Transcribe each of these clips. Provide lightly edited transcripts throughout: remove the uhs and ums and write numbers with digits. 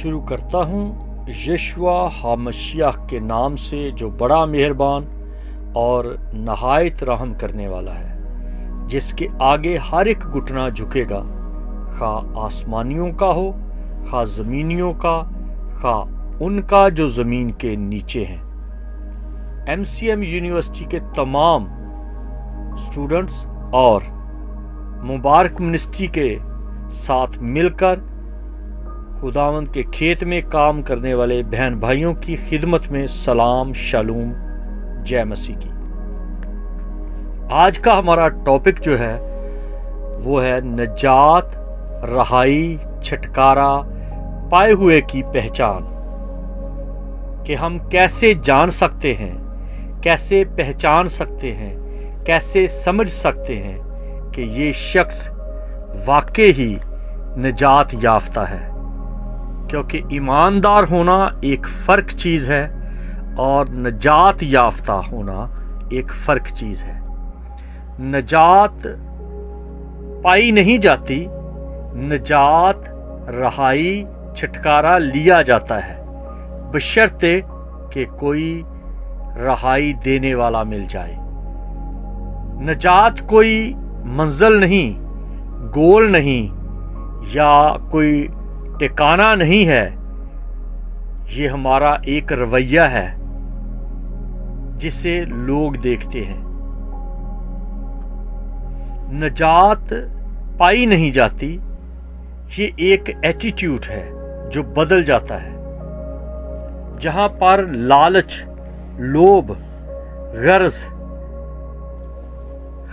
شروع کرتا ہوں یشوع ہامشیح کے نام سے جو بڑا مہربان اور نہایت رحم کرنے والا ہے، جس کے آگے ہر ایک گھٹنا جھکے گا، خواہ آسمانیوں کا ہو، خواہ زمینیوں کا، خواہ ان کا جو زمین کے نیچے ہیں۔ MCM یونیورسٹی کے تمام اسٹوڈنٹس اور مبارک منسٹری کے ساتھ مل کر خداوند کے کھیت میں کام کرنے والے بہن بھائیوں کی خدمت میں سلام، شالوم، جے مسیح کی۔ آج کا ہمارا ٹاپک جو ہے وہ ہے نجات، رہائی، چھٹکارا پائے ہوئے کی پہچان، کہ ہم کیسے جان سکتے ہیں، کیسے پہچان سکتے ہیں، کیسے سمجھ سکتے ہیں کہ یہ شخص واقعی ہی نجات یافتہ ہے۔ کیونکہ ایماندار ہونا ایک فرق چیز ہے اور نجات یافتہ ہونا ایک فرق چیز ہے۔ نجات پائی نہیں جاتی، نجات، رہائی، چھٹکارا لیا جاتا ہے، بشرطے کہ کوئی رہائی دینے والا مل جائے۔ نجات کوئی منزل نہیں، گول نہیں، یا کوئی ٹھکانہ نہیں ہے، یہ ہمارا ایک رویہ ہے جسے لوگ دیکھتے ہیں۔ نجات پائی نہیں جاتی، یہ ایک ایٹیٹیوڈ ہے جو بدل جاتا ہے۔ جہاں پر لالچ، لوبھ، غرض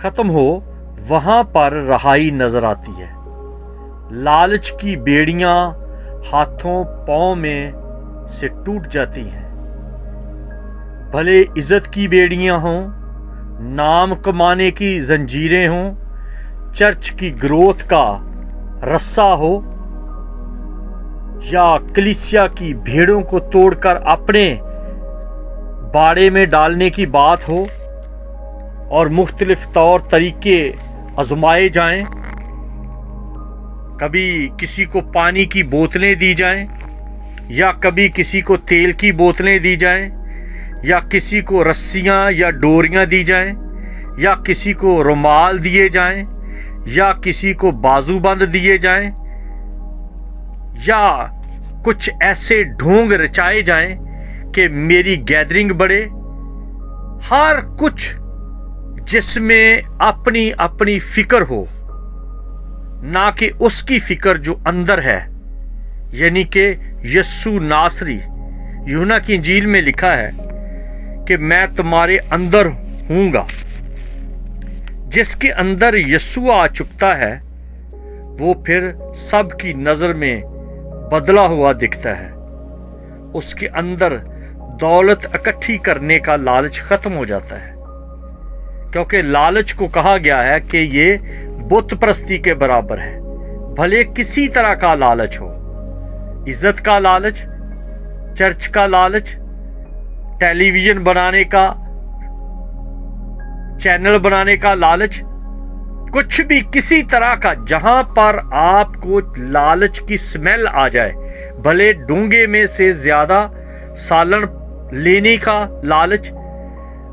ختم ہو، وہاں پر رہائی نظر آتی ہے۔ لالچ کی بیڑیاں ہاتھوں پاؤں میں سے ٹوٹ جاتی ہیں، بھلے عزت کی بیڑیاں ہوں، نام کمانے کی زنجیریں ہوں، چرچ کی گروتھ کا رسہ ہو، یا کلیسیا کی بھیڑوں کو توڑ کر اپنے باڑے میں ڈالنے کی بات ہو، اور مختلف طور طریقے آزمائے جائیں۔ کبھی کسی کو پانی کی بوتلیں دی جائیں، یا کبھی کسی کو تیل کی بوتلیں دی جائیں، یا کسی کو رسیاں یا ڈوریاں دی جائیں، یا کسی کو رومال دیے جائیں، یا کسی کو بازو بند دیے جائیں، یا کچھ ایسے ڈھونگ رچائے جائیں کہ میری گیدرنگ بڑھے۔ ہر کچھ جس میں اپنی اپنی فکر ہو، نہ کہ اس کی فکر جو اندر ہے، یعنی کہ یسوع ناصری۔ یوحنا کی انجیل میں لکھا ہے کہ میں تمہارے اندر ہوں گا۔ جس کے اندر یسوع آ چکتا ہے وہ پھر سب کی نظر میں بدلا ہوا دکھتا ہے۔ اس کے اندر دولت اکٹھی کرنے کا لالچ ختم ہو جاتا ہے، کیونکہ لالچ کو کہا گیا ہے کہ یہ بت پرستی کے برابر ہے۔ بھلے کسی طرح کا لالچ ہو، عزت کا لالچ، چرچ کا لالچ، ٹیلی ویژن بنانے کا، چینل بنانے کا لالچ، کچھ بھی کسی طرح کا، جہاں پر آپ کو لالچ کی سمیل آ جائے، بھلے ڈونگے میں سے زیادہ سالن لینے کا لالچ،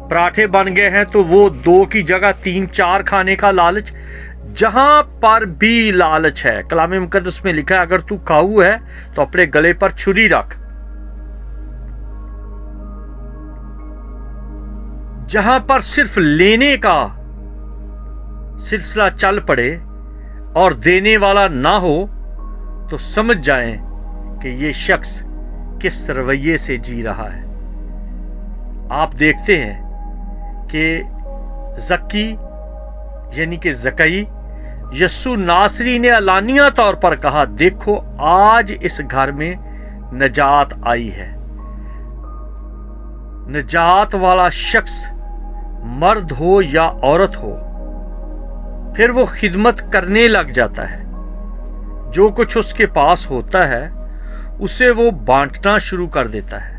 پراٹھے بن گئے ہیں تو وہ 2 کی جگہ 3 4 کھانے کا لالچ، جہاں پر بھی لالچ ہے، کلام مقدس میں لکھا ہے اگر تو کاؤ ہے تو اپنے گلے پر چھری رکھ۔ جہاں پر صرف لینے کا سلسلہ چل پڑے اور دینے والا نہ ہو، تو سمجھ جائیں کہ یہ شخص کس رویے سے جی رہا ہے۔ آپ دیکھتے ہیں کہ زکی یعنی کہ زکئی، یسوع ناصری نے اعلانیہ طور پر کہا، دیکھو آج اس گھر میں نجات آئی ہے۔ نجات والا شخص مرد ہو یا عورت ہو، پھر وہ خدمت کرنے لگ جاتا ہے۔ جو کچھ اس کے پاس ہوتا ہے اسے وہ بانٹنا شروع کر دیتا ہے۔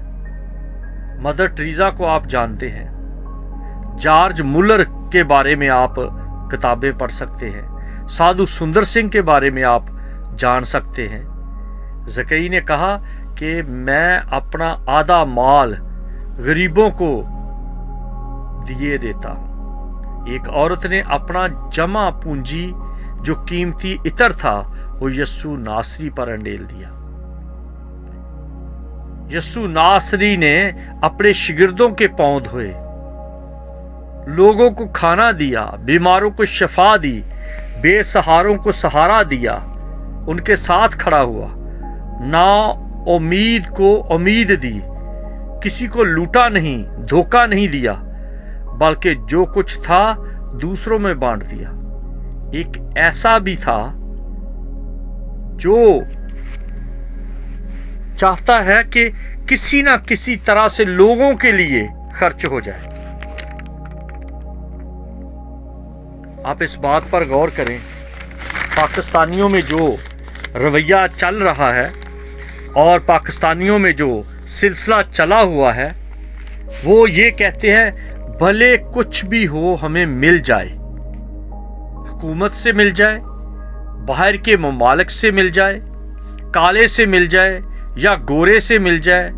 مدر ٹریزا کو آپ جانتے ہیں، جارج مولر کے بارے میں آپ کتابیں پڑھ سکتے ہیں، سادھو سندر سنگھ کے بارے میں آپ جان سکتے ہیں، ज़कई ने कहा कि मैं अपना आधा माल गरीबों को दिए देता हूं। एक औरत ने अपना जमा पूंजी जो कीमती इत्र था वो यस्सु नासरी पर अंडेल दिया। यस्सु नासरी ने अपने शिगिर्दों के पांव धोए, लोगों को खाना दिया, बीमारों को शफा दी, बेसहारों को सहारा दिया, उनके साथ खड़ा हुआ, ना उम्मीद को उम्मीद दी, किसी को लूटा नहीं, धोखा नहीं दिया, बल्कि जो कुछ था दूसरों में बांट दिया। एक ऐसा भी था जो चाहता है कि किसी ना किसी तरह से लोगों के लिए खर्च हो जाए। आप इस बात पर गौर करें, पाकिस्तानियों में जो रवैया चल रहा है और पाकिस्तानियों में जो सिलसिला चला हुआ है, वो ये कहते हैं भले कुछ भी हो हमें मिल जाए, हुकूमत से मिल जाए, बाहर के ममालिक से मिल जाए, काले से मिल जाए या गोरे से मिल जाए,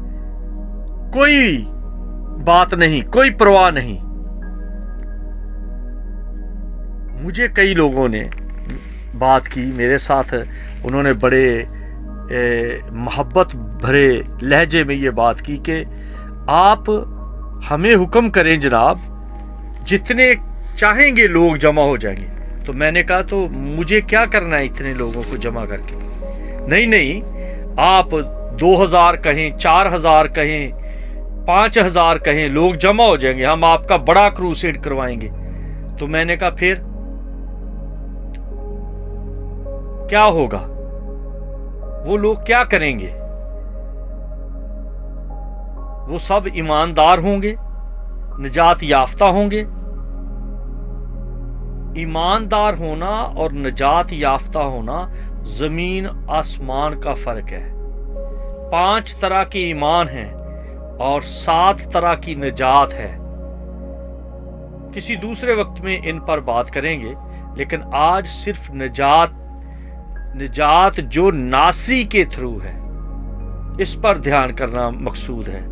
कोई बात नहीं, कोई परवाह नहीं। मुझे कई लोगों ने बात की मेरे साथ, उन्होंने बड़े मोहब्बत भरे लहजे में ये बात की कि आप हमें हुक्म करें जनाब, जितने चाहेंगे लोग जमा हो जाएंगे। तो मैंने कहा तो मुझे क्या करना है इतने लोगों को जमा करके? नहीं नहीं, आप 2000 कहें, 4000 कहें, 5000 कहें, लोग जमा हो जाएंगे, हम आपका बड़ा क्रूसेड करवाएंगे। तो मैंने कहा फिर क्या होगा? वो लोग क्या करेंगे? वो सब ईमानदार होंगे, निजात याफ्ता होंगे। ईमानदार होना और निजात याफ्ता होना जमीन आसमान का फर्क है। 5 तरह के ईमान हैं और 7 तरह की निजात है। किसी दूसरे वक्त में इन पर बात करेंगे, लेकिन आज सिर्फ निजात जो नासरी के थ्रू है, इस पर ध्यान करना मकसूद है।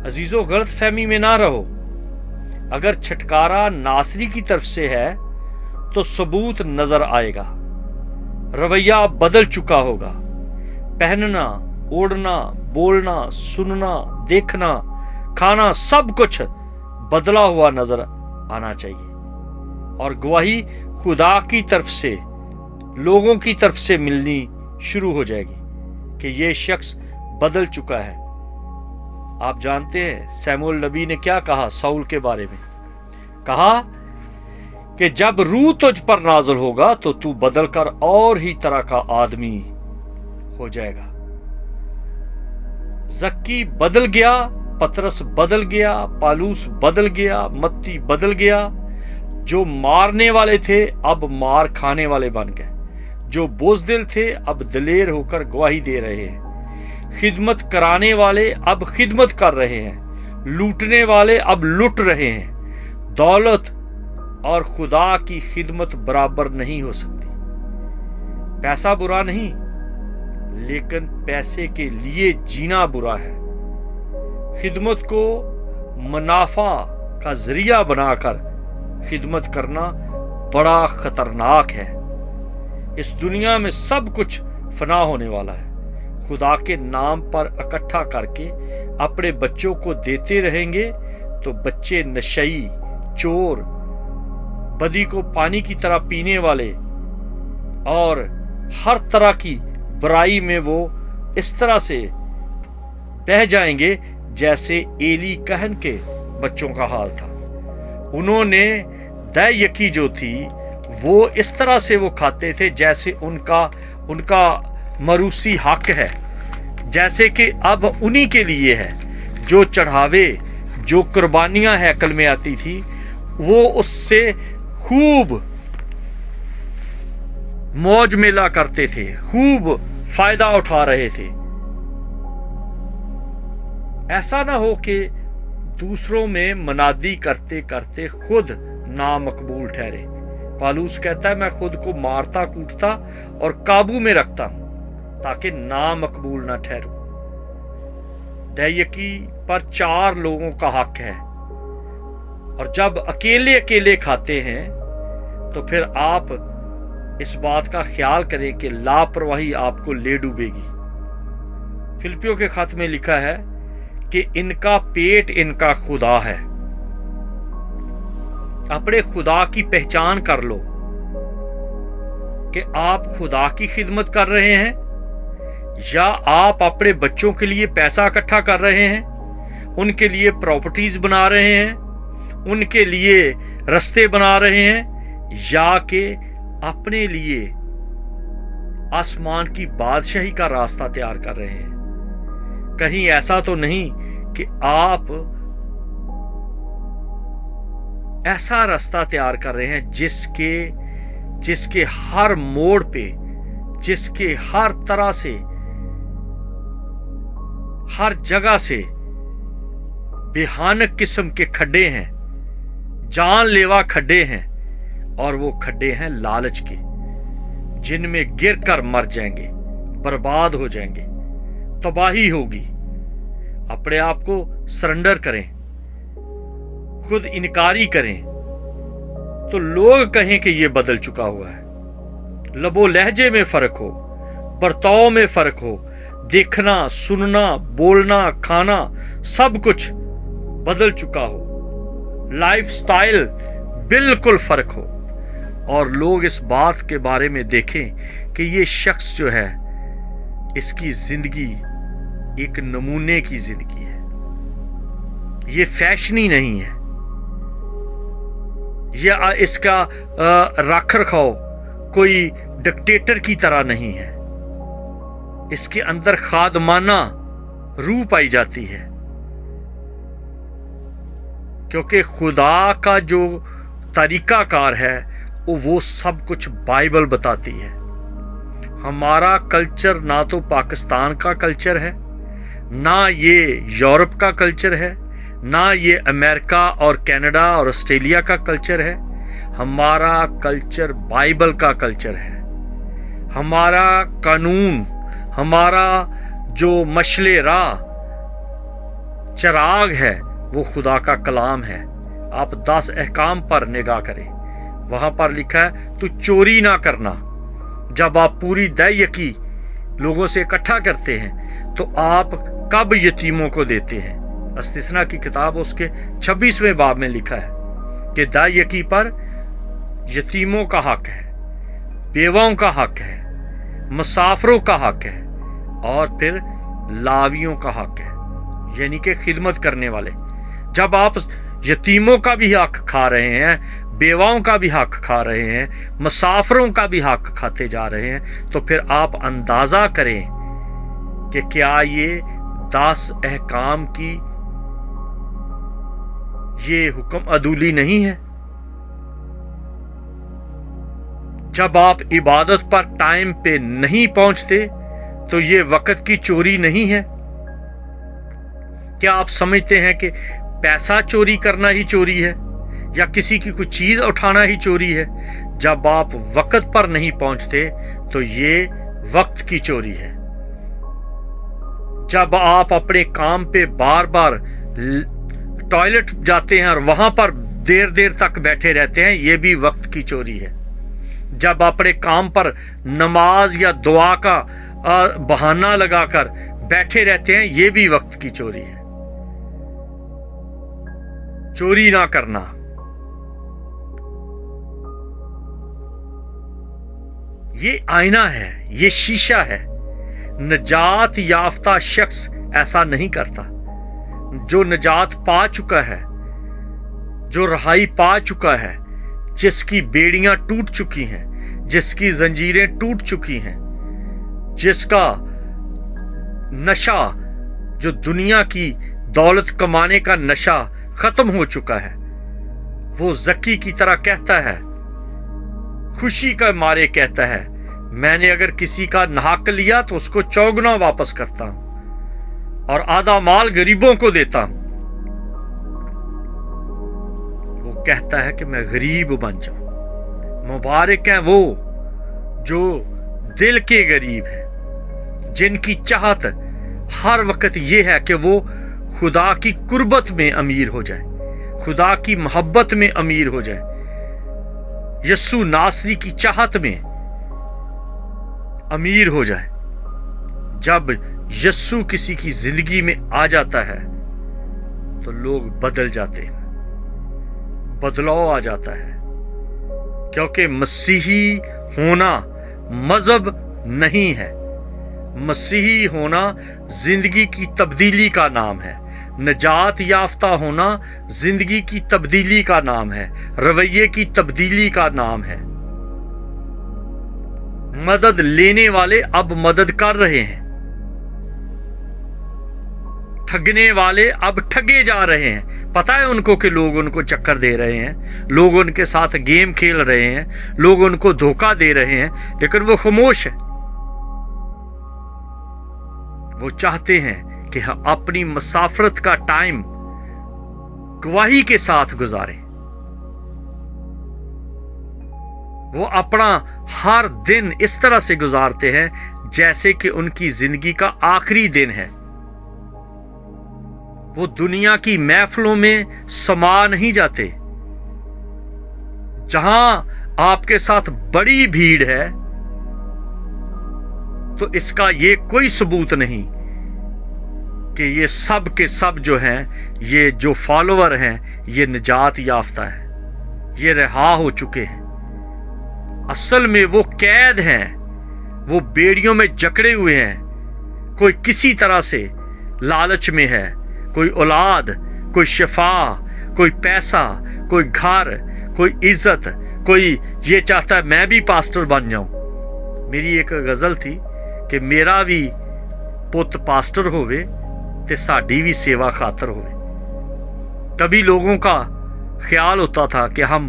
अजीजों, गलत फहमी में ना रहो। अगर छटकारा नासरी की तरफ से है तो सबूत नजर आएगा, रवैया बदल चुका होगा। पहनना, ओढ़ना, बोलना, सुनना, देखना, खाना, सब कुछ बदला हुआ नजर आना चाहिए। और गवाही खुदा की तरफ से, लोगों की तरफ से मिलनी शुरू हो जाएगी कि यह शख्स बदल चुका है। आप जानते हैं सैमुअल नबी ने क्या कहा साउल के बारे में? कहा कि जब रूह तुझ पर नाज़िल होगा तो तू बदल कर और ही तरह का आदमी हो जाएगा। जक्की बदल गया, पतरस बदल गया, पालूस बदल गया, मत्ती बदल गया। जो मारने वाले थे अब मार खाने वाले बन गए, जो बोझदिल थे अब दिलेर होकर गवाही दे रहे हैं, खिदमत कराने वाले अब खिदमत कर रहे हैं, लूटने वाले अब लूट रहे हैं। दौलत और खुदा की खिदमत बराबर नहीं हो सकती। पैसा बुरा नहीं, लेकिन पैसे के लिए जीना बुरा है। खिदमत को मुनाफा का जरिया बनाकर खिदमत करना बड़ा खतरनाक है। इस दुनिया में सब कुछ फना होने वाला है। खुदा के नाम पर इकट्ठा करके अपने बच्चों को देते रहेंगे तो बच्चे नशई, चोर, बदी को पानी की तरह पीने वाले और हर तरह की बुराई में वो इस तरह से बह जाएंगे जैसे एली कहन के बच्चों का हाल था। उन्होंने दयकी जो थी वो इस तरह से वो खाते थे जैसे उनका मरूसी हक है, जैसे कि अब उन्हीं के लिए है। जो चढ़ावे, जो कुर्बानियां हैकल में आती थी, वो उससे खूब मौज मेला करते थे, खूब फायदा उठा रहे थे। ऐसा ना हो कि दूसरों में मनादी करते करते खुद नामकबूल ठहरे। पालूस कहता है मैं खुद को मारता कूटता और काबू में रखता हूं ताकि नामकबूल ना ठहरूं। दैयकी पर 4 लोगों का हक है, और जब अकेले अकेले खाते हैं तो फिर आप इस बात का ख्याल करें कि लापरवाही आपको ले डूबेगी। फिलिपियों के खत में लिखा है कि इनका पेट इनका खुदा है। अपने खुदा की पहचान कर लो कि आप खुदा की खिदमत कर रहे हैं या आप अपने बच्चों के लिए पैसा इकट्ठा कर रहे हैं, उनके लिए प्रॉपर्टीज बना रहे हैं, उनके लिए रास्ते बना रहे हैं, या कि अपने लिए आसमान की बादशाही का रास्ता तैयार कर रहे हैं। कहीं ऐसा तो नहीं कि आप ऐसा रास्ता तैयार कर रहे हैं जिसके हर मोड़ पे, जिसके हर तरह से, हर जगह से भयानक किस्म के खड्डे हैं, जानलेवा खड्डे हैं, और वो खड्डे हैं लालच के, जिनमें गिरकर मर जाएंगे, बर्बाद हो जाएंगे, तबाही होगी। अपने आप को सरेंडर करें, खुद इनकारी करें, तो लोग कहें कि ये बदल चुका हुआ है। लबो लहजे में फर्क हो, बर्ताव में फर्क हो, देखना, सुनना, बोलना, खाना, सब कुछ बदल चुका हो, लाइफ स्टाइल बिल्कुल फर्क हो, और लोग इस बात के बारे में देखें कि ये शख्स जो है, इसकी जिंदगी एक नमूने की जिंदगी है, ये फैशनी नहीं है, ये इसका रख रखाव कोई डिक्टेटर की तरह नहीं है, इसके अंदर खादमाना रूह पाई जाती है, क्योंकि खुदा का जो तरीकाकार है वो सब कुछ बाइबल बताती है। हमारा कल्चर ना तो पाकिस्तान का कल्चर है, ना ये यूरोप का कल्चर है, ना ये अमेरिका और कनाडा और ऑस्ट्रेलिया का कल्चर है। हमारा कल्चर बाइबल का कल्चर है। हमारा कानून, हमारा जो मशले राह, चिराग है, वो खुदा का कलाम है। आप 10 अहकाम पर निगाह करें, वहां पर लिखा है तू चोरी ना करना। जब आप पूरी दैयकी लोगों से इकट्ठा करते हैं तो आप कब यतीमों को देते हैं? इस्तिस्ना की किताब उसके 26वें बाब में लिखा है कि दैयकी पर यतीमों का हक है, बेवाओं का हक है, मुसाफरों का हक है, और फिर लावियों का हक है, यानी कि खिदमत करने वाले। जब आप यतीमों का भी हक खा रहे हैं, बेवाओं का भी हक खा रहे हैं, मुसाफरों का भी हक खाते जा रहे हैं, तो फिर आप अंदाजा करें कि क्या ये 10 अहकाम की ये हुक्म अदूली नहीं है? जब आप इबादत पर टाइम पे नहीं पहुंचते तो ये वक्त की चोरी नहीं है? क्या आप समझते हैं कि पैसा चोरी करना ही चोरी है, या किसी की कोई चीज उठाना ही चोरी है? जब आप वक्त पर नहीं पहुंचते तो ये वक्त की चोरी है। जब आप अपने काम पे बार बार टॉयलेट जाते हैं और वहां पर देर देर तक बैठे रहते हैं, ये भी वक्त की चोरी है। जब अपने काम पर नमाज या दुआ का बहाना लगाकर बैठे रहते हैं, ये भी वक्त की चोरी है। चोरी ना करना। ये आईना है, ये शीशा है। नजात याफ्ता शख्स ऐसा नहीं करता। जो नजात पा चुका है, जो रहाई पा चुका है, जिसकी बेड़ियां टूट चुकी हैं, जिसकी जंजीरें टूट चुकी हैं, जिसका नशा, जो दुनिया की दौलत कमाने का नशा खत्म हो चुका है, वो जकी की तरह कहता है, खुशी का मारे कहता है, मैंने अगर किसी का हक लिया तो उसको चौगुना वापस करता हूं और आधा माल गरीबों को देता हूं। वो कहता है कि मैं गरीब बन जाऊं। मुबारक है वो जो दिल के गरीब है, جن کی چاہت ہر وقت یہ ہے کہ وہ خدا کی قربت میں امیر ہو جائے، خدا کی محبت میں امیر ہو جائے، یسوع ناصری کی چاہت میں امیر ہو جائے۔ جب یسوع کسی کی زندگی میں آ جاتا ہے تو لوگ بدل جاتے ہیں، بدلاؤ آ جاتا ہے، کیونکہ مسیحی ہونا مذہب نہیں ہے، مسیحی ہونا زندگی کی تبدیلی کا نام ہے، نجات یافتہ ہونا زندگی کی تبدیلی کا نام ہے، رویے کی تبدیلی کا نام ہے۔ مدد لینے والے اب مدد کر رہے ہیں، ٹھگنے والے اب ٹھگے جا رہے ہیں۔ پتہ ہے ان کو کہ لوگ ان کو چکر دے رہے ہیں، لوگ ان کے ساتھ گیم کھیل رہے ہیں، لوگ ان کو دھوکہ دے رہے ہیں، لیکن وہ خاموش ہیں۔ وہ چاہتے ہیں کہ ہم اپنی مسافرت کا ٹائم گواہی کے ساتھ گزاریں۔ وہ اپنا ہر دن اس طرح سے گزارتے ہیں جیسے کہ ان کی زندگی کا آخری دن ہے۔ وہ دنیا کی محفلوں میں سما نہیں جاتے۔ جہاں آپ کے ساتھ بڑی بھیڑ ہے تو اس کا یہ کوئی ثبوت نہیں کہ یہ سب کے سب جو ہیں، یہ جو فالوور ہیں، یہ نجات یافتہ ہیں، یہ رہا ہو چکے ہیں۔ اصل میں وہ قید ہیں، وہ بیڑیوں میں جکڑے ہوئے ہیں۔ کوئی کسی طرح سے لالچ میں ہے، کوئی اولاد، کوئی شفا، کوئی پیسہ، کوئی گھر، کوئی عزت، کوئی یہ چاہتا ہے میں بھی پاسٹر بن جاؤں۔ میری ایک غزل تھی کہ میرا بھی پت پاسٹر ہوئے تے ساڈی بھی سیوا خاطر ہوئے۔ کبھی لوگوں کا خیال ہوتا تھا کہ ہم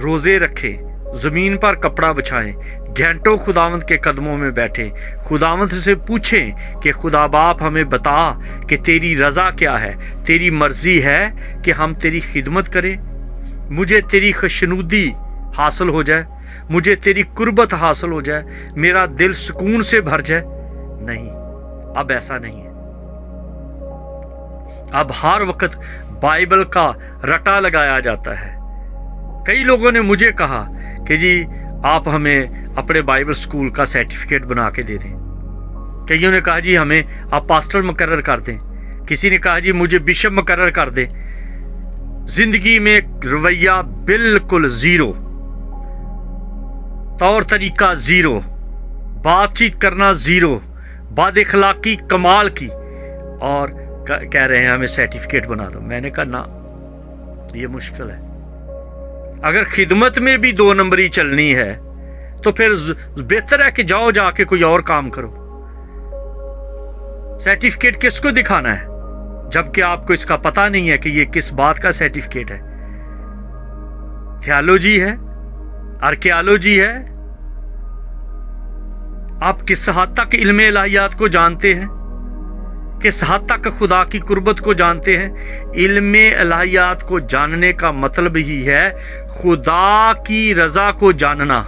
روزے رکھیں، زمین پر کپڑا بچھائیں، گھنٹوں خداوند کے قدموں میں بیٹھیں، خداوند سے پوچھیں کہ خدا باپ ہمیں بتا کہ تیری رضا کیا ہے، تیری مرضی ہے کہ ہم تیری خدمت کریں، مجھے تیری خوشنودی حاصل ہو جائے، مجھے تیری قربت حاصل ہو جائے، میرا دل سکون سے بھر جائے۔ نہیں، اب ایسا نہیں ہے۔ اب ہر وقت بائبل کا رٹا لگایا جاتا ہے۔ کئی لوگوں نے مجھے کہا کہ جی آپ ہمیں اپنے بائبل سکول کا سرٹیفکیٹ بنا کے دے دیں۔ کئیوں نے کہا جی ہمیں آپ پاسٹر مقرر کر دیں، کسی نے کہا جی مجھے بشپ مقرر کر دیں۔ زندگی میں رویہ بالکل زیرو، طور طریقہ زیرو، بات چیت کرنا زیرو، بد اخلاقی کمال کی، اور کہہ رہے ہیں ہمیں سرٹیفکیٹ بنا دو۔ میں نے کہا نا، یہ مشکل ہے۔ اگر خدمت میں بھی 2 نمبری چلنی ہے تو پھر بہتر ہے کہ جاؤ جا کے کوئی اور کام کرو۔ سرٹیفکیٹ کس کو دکھانا ہے جبکہ آپ کو اس کا پتہ نہیں ہے کہ یہ کس بات کا سرٹیفکیٹ ہے؟ تھیالوجی ہے، آرکیالوجی ہے؟ آپ کس حد تک علم الہیات کو جانتے ہیں؟ کس حد تک خدا کی قربت کو جانتے ہیں؟ علم الہیات کو جاننے کا مطلب ہی ہے خدا کی رضا کو جاننا۔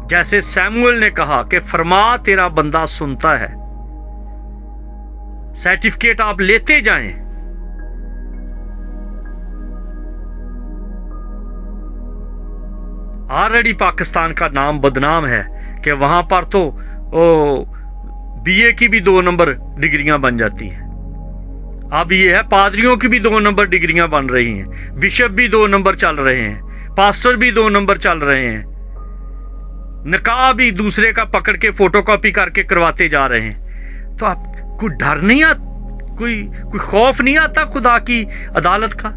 جیسے سیموئل نے کہا کہ فرما تیرا بندہ سنتا ہے۔ سرٹیفکیٹ آپ لیتے جائیں۔ آلریڈی پاکستان کا نام بدنام ہے کہ وہاں پر تو بی اے کی بھی 2 نمبر ڈگریاں بن جاتی ہیں۔ اب یہ ہے پادریوں کی بھی 2 نمبر ڈگریاں بن رہی ہیں، بشپ بھی 2 نمبر چل رہے ہیں، پاسٹر بھی 2 نمبر چل رہے ہیں، نکاح بھی دوسرے کا پکڑ کے فوٹو کاپی کر کے کرواتے جا رہے ہیں۔ تو آپ کوئی ڈر نہیں آتا، کوئی خوف نہیں آتا خدا کی عدالت کا؟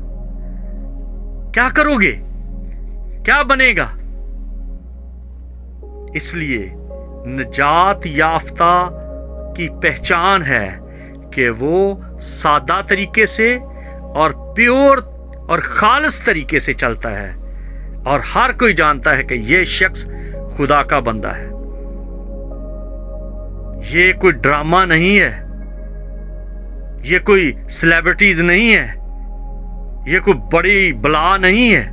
کیا کرو گے؟ کیا بنے گا؟ اس لیے نجات یافتہ کی پہچان ہے کہ وہ سادہ طریقے سے اور پیور اور خالص طریقے سے چلتا ہے، اور ہر کوئی جانتا ہے کہ یہ شخص خدا کا بندہ ہے۔ یہ کوئی ڈرامہ نہیں ہے، یہ کوئی سیلیبریٹیز نہیں ہے، یہ کوئی بڑی بلا نہیں ہے۔